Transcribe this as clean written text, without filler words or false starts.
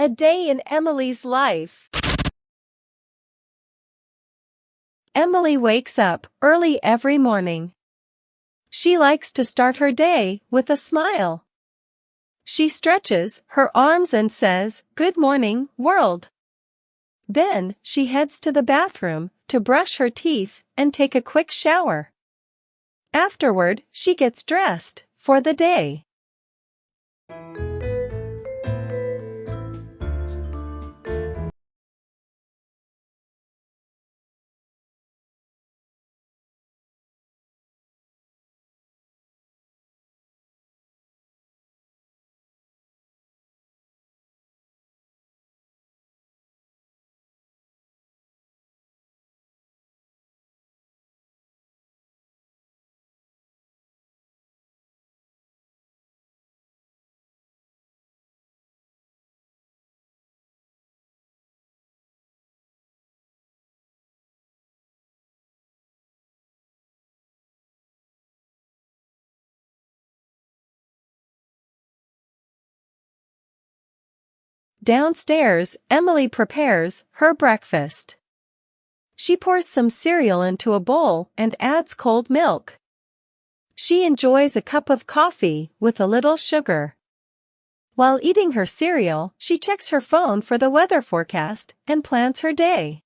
A day in Emily's life. Emily wakes up early every morning. She likes to start her day with a smile. She stretches her arms and says, "Good morning, world." Then, she heads to the bathroom to brush her teeth and take a quick shower. Afterward, she gets dressed for the day. Downstairs, Emily prepares her breakfast. She pours some cereal into a bowl and adds cold milk. She enjoys a cup of coffee with a little sugar. While eating her cereal, she checks her phone for the weather forecast and plans her day.